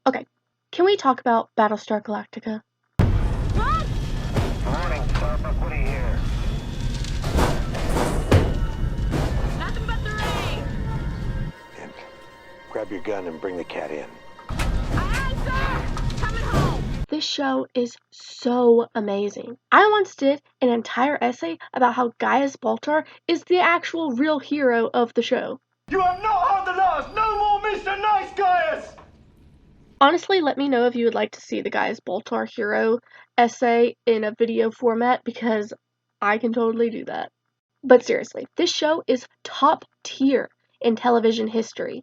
Okay, can we talk about Battlestar Galactica? What? Morning, Starbuck. What do you hear? Nothing but the rain. Kent, grab your gun and bring the cat in. Aye, sir. Coming home. This show is so amazing. I once did an entire essay about how Gaius Baltar is the actual real hero of the show. You have not heard the last! No more Mr. Nice Gaius! Honestly, let me know if you would like to see the Gaius Baltar hero essay in a video format because I can totally do that. But seriously, this show is top tier in television history.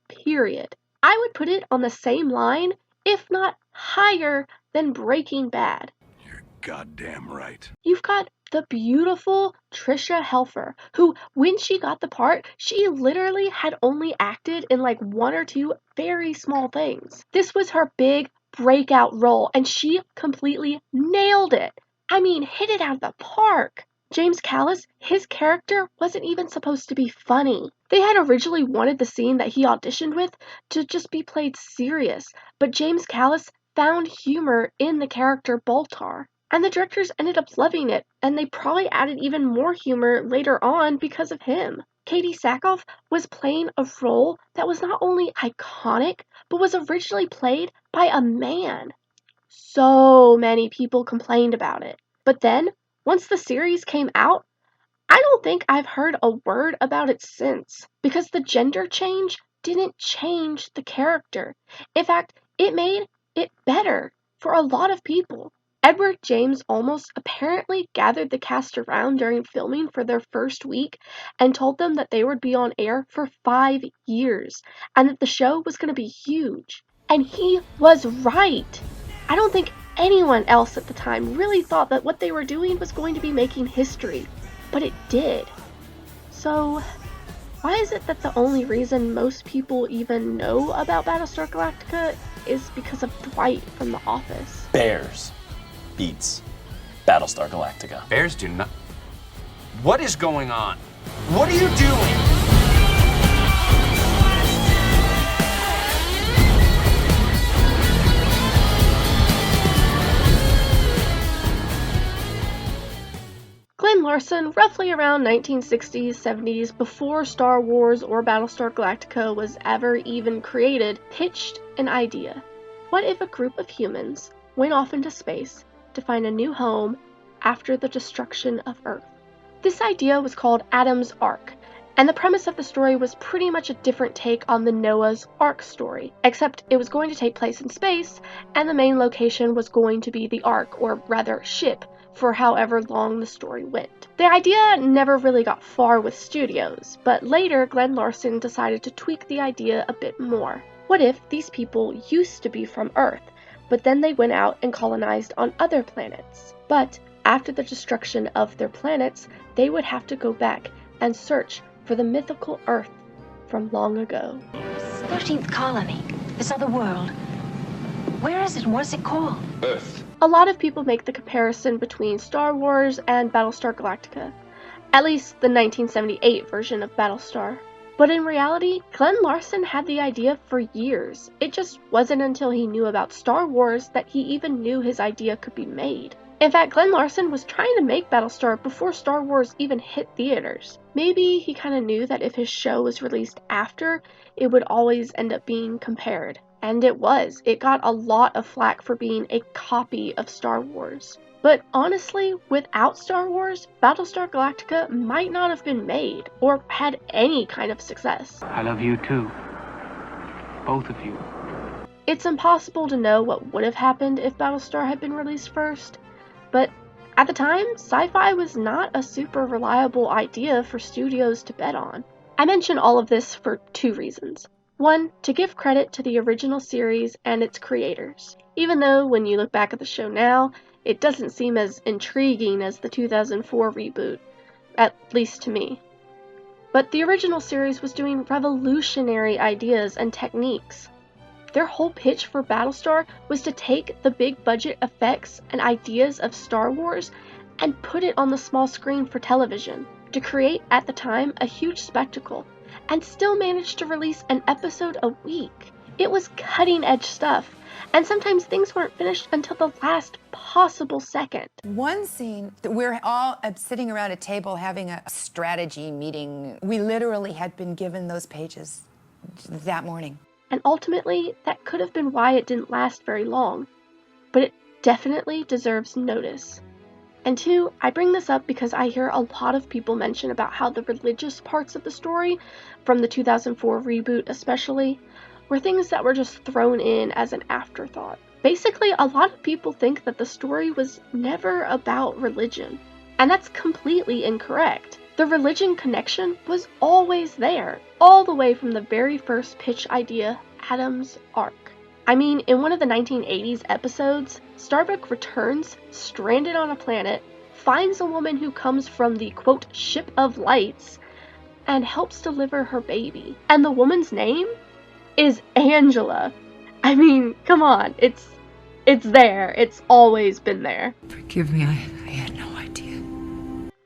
Period. I would put it on the same line, if not higher, than Breaking Bad. You're goddamn right. You've got the beautiful Trisha Helfer, who, when she got the part, she literally had only acted in like one or two very small things. This was her big breakout role, and she completely nailed it. I mean, hit it out of the park. James Callis, his character wasn't even supposed to be funny. They had originally wanted the scene that he auditioned with to just be played serious, but James Callis found humor in the character Baltar. And the directors ended up loving it, and they probably added even more humor later on because of him. Katie Sackhoff was playing a role that was not only iconic, but was originally played by a man. So many people complained about it. But then, once the series came out, I don't think I've heard a word about it since, because the gender change didn't change the character. In fact, it made it better for a lot of people. Edward James Olmos apparently gathered the cast around during filming for their first week and told them that they would be on air for 5 years and that the show was going to be huge. And he was right. I don't think anyone else at the time really thought that what they were doing was going to be making history, but it did. So, why is it that the only reason most people even know about Battlestar Galactica is because of Dwight from The Office? Bears beats Battlestar Galactica. Bears do not. What is going on? What are you doing? Glenn Larson, roughly around 1960s, 70s, before Star Wars or Battlestar Galactica was ever even created, pitched an idea. What if a group of humans went off into space to find a new home after the destruction of Earth? This idea was called Adam's Ark, and the premise of the story was pretty much a different take on the Noah's Ark story, except it was going to take place in space, and the main location was going to be the Ark, or rather ship, for however long the story went. The idea never really got far with studios, but later Glenn Larson decided to tweak the idea a bit more. What if these people used to be from Earth, but then they went out and colonized on other planets? But after the destruction of their planets, they would have to go back and search for the mythical Earth from long ago. 13th colony, this other world. Where is it and what is it called? Earth. A lot of people make the comparison between Star Wars and Battlestar Galactica, at least the 1978 version of Battlestar. But in reality, Glenn Larson had the idea for years. It just wasn't until he knew about Star Wars that he even knew his idea could be made. In fact, Glenn Larson was trying to make Battlestar before Star Wars even hit theaters. Maybe he kind of knew that if his show was released after, it would always end up being compared. And it was. It got a lot of flack for being a copy of Star Wars. But honestly, without Star Wars, Battlestar Galactica might not have been made, or had any kind of success. I love you too. Both of you. It's impossible to know what would have happened if Battlestar had been released first, but at the time, sci-fi was not a super reliable idea for studios to bet on. I mention all of this for two reasons. One, to give credit to the original series and its creators, even though when you look back at the show now, it doesn't seem as intriguing as the 2004 reboot, at least to me. But the original series was doing revolutionary ideas and techniques. Their whole pitch for Battlestar was to take the big budget effects and ideas of Star Wars and put it on the small screen for television, to create at the time a huge spectacle, and still manage to release an episode a week. It was cutting-edge stuff, and sometimes things weren't finished until the last possible second. One scene, we're all sitting around a table having a strategy meeting. We literally had been given those pages that morning. And ultimately, that could have been why it didn't last very long. But it definitely deserves notice. And two, I bring this up because I hear a lot of people mention about how the religious parts of the story, from the 2004 reboot especially, were things that were just thrown in as an afterthought. Basically, a lot of people think that the story was never about religion, and that's completely incorrect. The religion connection was always there, all the way from the very first pitch idea, Adam's Ark. I mean, in one of the 1980s episodes, Starbuck returns, stranded on a planet, finds a woman who comes from the, quote, ship of lights, and helps deliver her baby. And the woman's name is Angela. I mean, come on, it's there. It's always been there. Forgive me, I had no idea.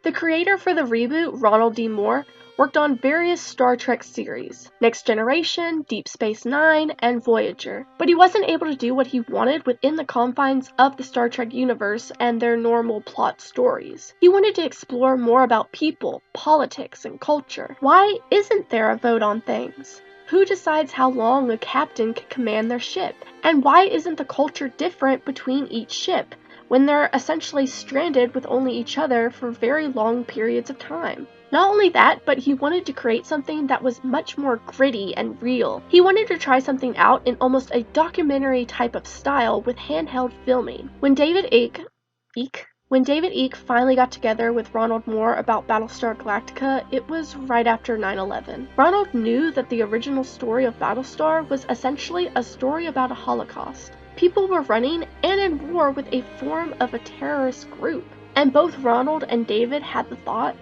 The creator for the reboot, Ronald D. Moore, worked on various Star Trek series, Next Generation, Deep Space Nine, and Voyager, but he wasn't able to do what he wanted within the confines of the Star Trek universe and their normal plot stories. He wanted to explore more about people, politics, and culture. Why isn't there a vote on things? Who decides how long a captain can command their ship? And why isn't the culture different between each ship, when they're essentially stranded with only each other for very long periods of time? Not only that, but he wanted to create something that was much more gritty and real. He wanted to try something out in almost a documentary type of style with handheld filming. When David Icke finally got together with Ronald Moore about Battlestar Galactica, it was right after 9/11. Ronald knew that the original story of Battlestar was essentially a story about a Holocaust. People were running and in war with a form of a terrorist group. And both Ronald and David had the thought,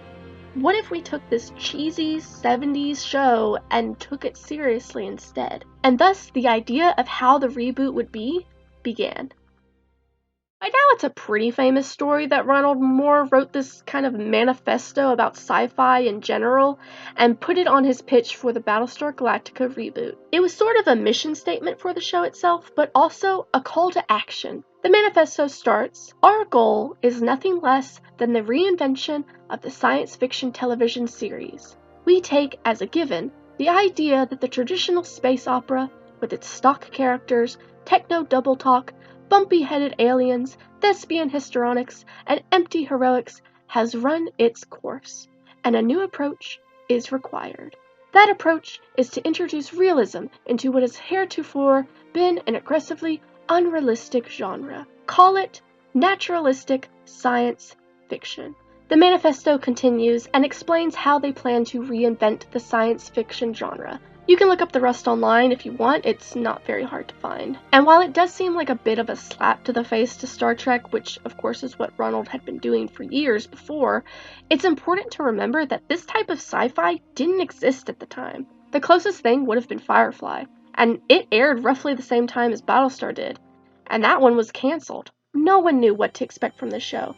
what if we took this cheesy 70s show and took it seriously instead? And thus, the idea of how the reboot would be began. By now, it's a pretty famous story that Ronald Moore wrote this kind of manifesto about sci-fi in general and put it on his pitch for the Battlestar Galactica reboot. It was sort of a mission statement for the show itself, but also a call to action. The manifesto starts, "Our goal is nothing less than the reinvention of the science fiction television series. We take as a given the idea that the traditional space opera, with its stock characters, techno double talk, bumpy-headed aliens, thespian histrionics, and empty heroics, has run its course, and a new approach is required. That approach is to introduce realism into what has heretofore been an aggressively unrealistic genre. Call it naturalistic science fiction." The manifesto continues and explains how they plan to reinvent the science fiction genre. You can look up the rest online if you want, it's not very hard to find. And while it does seem like a bit of a slap to the face to Star Trek, which of course is what Ronald had been doing for years before, it's important to remember that this type of sci-fi didn't exist at the time. The closest thing would have been Firefly, and it aired roughly the same time as Battlestar did, and that one was cancelled. No one knew what to expect from the show.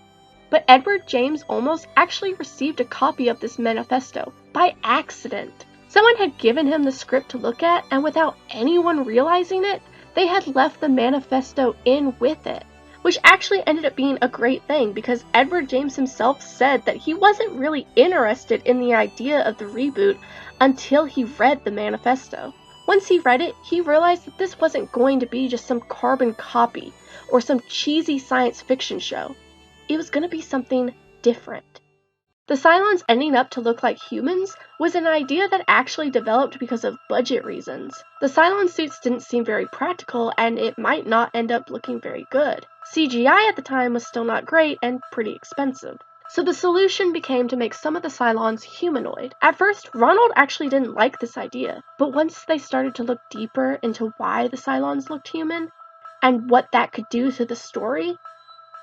But Edward James Olmos actually received a copy of this manifesto by accident. Someone had given him the script to look at, and without anyone realizing it, they had left the manifesto in with it. Which actually ended up being a great thing, because Edward James himself said that he wasn't really interested in the idea of the reboot until he read the manifesto. Once he read it, he realized that this wasn't going to be just some carbon copy or some cheesy science fiction show. It was going to be something different. The Cylons ending up to look like humans was an idea that actually developed because of budget reasons. The Cylon suits didn't seem very practical, and it might not end up looking very good. CGI at the time was still not great and pretty expensive. So the solution became to make some of the Cylons humanoid. At first, Ronald actually didn't like this idea, but once they started to look deeper into why the Cylons looked human, and what that could do to the story,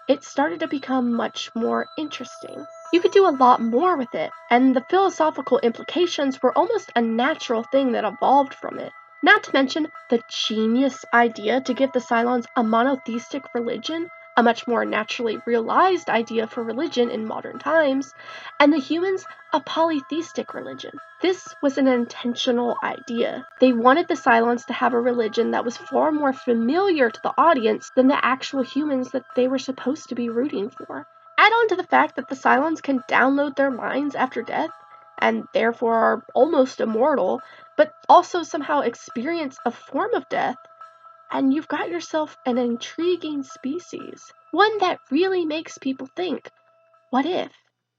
it started to become much more interesting. You could do a lot more with it, and the philosophical implications were almost a natural thing that evolved from it. Not to mention the genius idea to give the Cylons a monotheistic religion a much more naturally realized idea for religion in modern times, and the humans a polytheistic religion. This was an intentional idea. They wanted the Cylons to have a religion that was far more familiar to the audience than the actual humans that they were supposed to be rooting for. Add on to the fact that the Cylons can download their minds after death, and therefore are almost immortal, but also somehow experience a form of death, and you've got yourself an intriguing species. One that really makes people think, what if?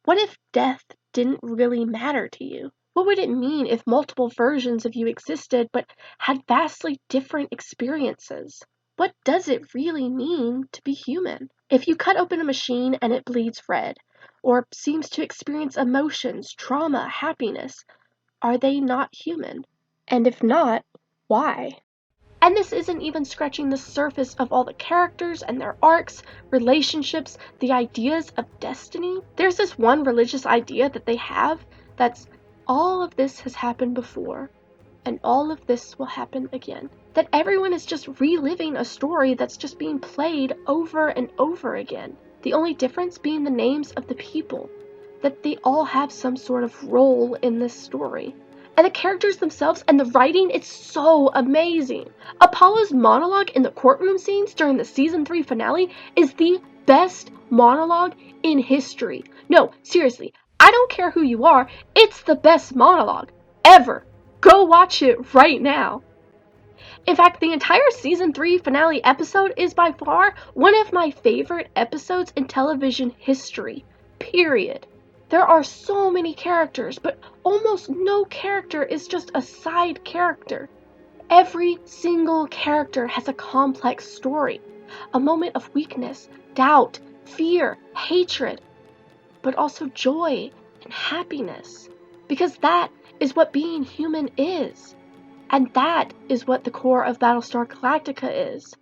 What if death didn't really matter to you? What would it mean if multiple versions of you existed but had vastly different experiences? What does it really mean to be human? If you cut open a machine and it bleeds red, or seems to experience emotions, trauma, happiness, are they not human? And if not, why? And this isn't even scratching the surface of all the characters and their arcs, relationships, the ideas of destiny. There's this one religious idea that they have that's all of this has happened before, and all of this will happen again. That everyone is just reliving a story that's just being played over and over again. The only difference being the names of the people, that they all have some sort of role in this story. And the characters themselves and the writing, it's so amazing. Apollo's monologue in the courtroom scenes during the season 3 finale is the best monologue in history. No, seriously, I don't care who you are, it's the best monologue ever. Go watch it right now. In fact, the entire season 3 finale episode is by far one of my favorite episodes in television history, period. There are so many characters, but almost no character is just a side character. Every single character has a complex story, a moment of weakness, doubt, fear, hatred, but also joy and happiness. Because that is what being human is. And that is what the core of Battlestar Galactica is.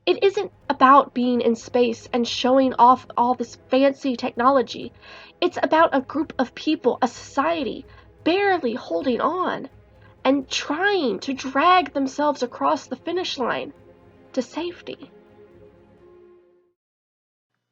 It isn't about being in space and showing off all this fancy technology. It's about a group of people, a society, barely holding on and trying to drag themselves across the finish line to safety.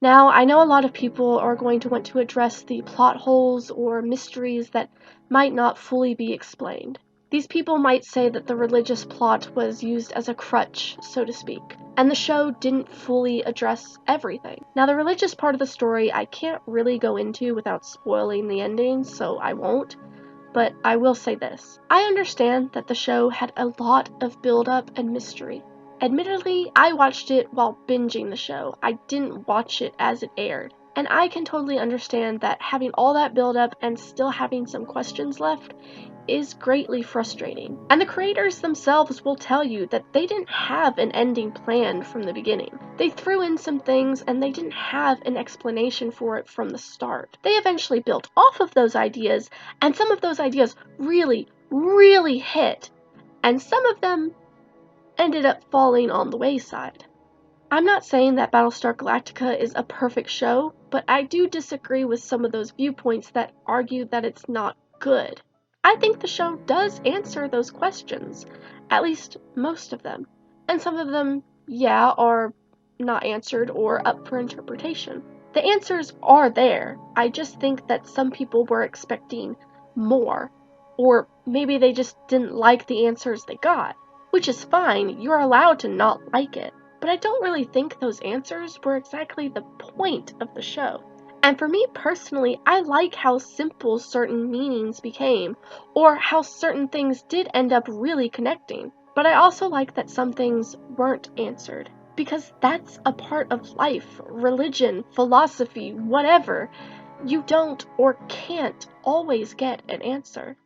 Now, I know a lot of people are going to want to address the plot holes or mysteries that might not fully be explained. These people might say that the religious plot was used as a crutch, so to speak, and the show didn't fully address everything. Now, the religious part of the story I can't really go into without spoiling the ending, so I won't, but I will say this. I understand that the show had a lot of build-up and mystery. Admittedly, I watched it while binging the show. I didn't watch it as it aired. And I can totally understand that having all that build-up and still having some questions left is greatly frustrating. And the creators themselves will tell you that they didn't have an ending planned from the beginning. They threw in some things and they didn't have an explanation for it from the start. They eventually built off of those ideas, and some of those ideas really, really hit. And some of them ended up falling on the wayside. I'm not saying that Battlestar Galactica is a perfect show, but I do disagree with some of those viewpoints that argue that it's not good. I think the show does answer those questions, at least most of them. And some of them, yeah, are not answered or up for interpretation. The answers are there. I just think that some people were expecting more, or maybe they just didn't like the answers they got, which is fine. You're allowed to not like it. But I don't really think those answers were exactly the point of the show. And for me personally, I like how simple certain meanings became, or how certain things did end up really connecting. But I also like that some things weren't answered, because that's a part of life, religion, philosophy, whatever. You don't or can't always get an answer.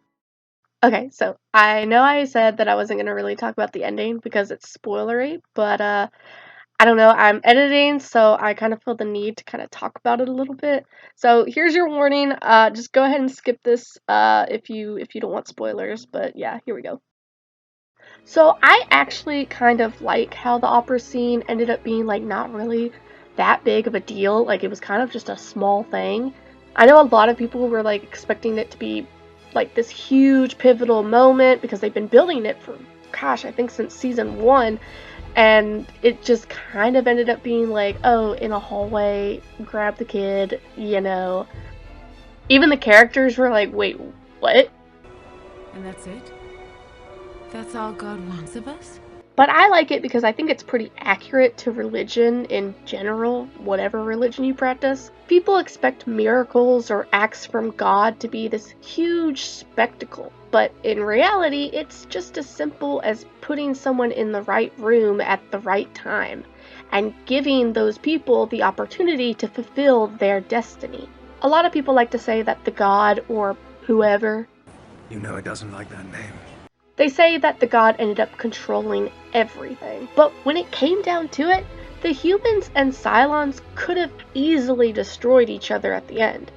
Okay, so I know I said that I wasn't going to really talk about the ending because it's spoilery, but I don't know, I'm editing, so I kind of feel the need to kind of talk about it a little bit. So here's your warning. Just go ahead and skip this if you don't want spoilers, but yeah, here we go. So I actually kind of like how the opera scene ended up being like not really that big of a deal. Like it was kind of just a small thing. I know a lot of people were like expecting it to be like this huge pivotal moment because they've been building it for, gosh, I think since season 1. And it just kind of ended up being like, oh, in a hallway, grab the kid, you know. Even the characters were like, wait, what? And that's it? That's all God wants of us? But I like it because I think it's pretty accurate to religion in general, whatever religion you practice. People expect miracles or acts from God to be this huge spectacle, but in reality, it's just as simple as putting someone in the right room at the right time and giving those people the opportunity to fulfill their destiny. A lot of people like to say that the God or whoever, You know he doesn't like that name. they say that the god ended up controlling everything. But when it came down to it, the humans and Cylons could have easily destroyed each other at the end.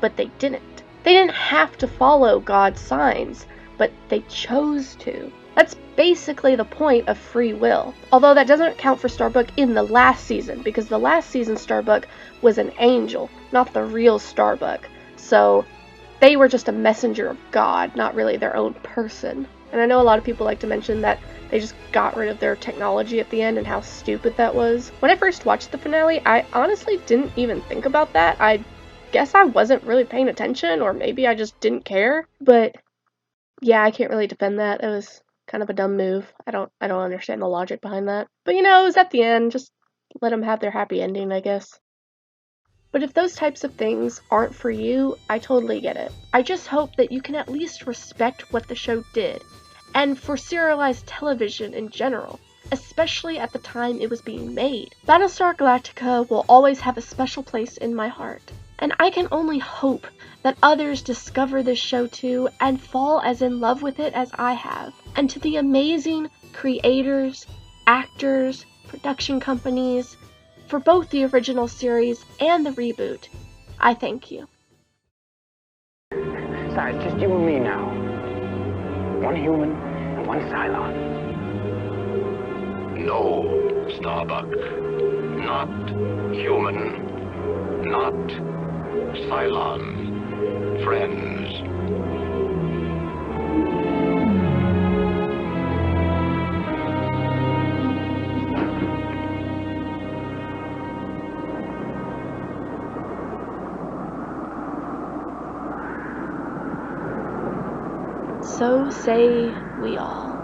But they didn't. They didn't have to follow God's signs, but they chose to. That's basically the point of free will. Although that doesn't count for Starbuck in the last season, because the last season Starbuck was an angel, not the real Starbuck. So they were just a messenger of God, not really their own person. And I know a lot of people like to mention that they just got rid of their technology at the end and how stupid that was. When I first watched the finale, I honestly didn't even think about that. I guess I wasn't really paying attention, or maybe I just didn't care. But yeah, I can't really defend that. It was kind of a dumb move. I don't understand the logic behind that. But you know, it was at the end. Just let them have their happy ending, I guess. But if those types of things aren't for you, I totally get it. I just hope that you can at least respect what the show did, and for serialized television in general, especially at the time it was being made. Battlestar Galactica will always have a special place in my heart, and I can only hope that others discover this show too and fall as in love with it as I have. And to the amazing creators, actors, production companies, for both the original series and the reboot, I thank you. Si, it's just you and me now. One human and one Cylon. No, Starbuck. Not human. Not Cylon. Friends. So say we all.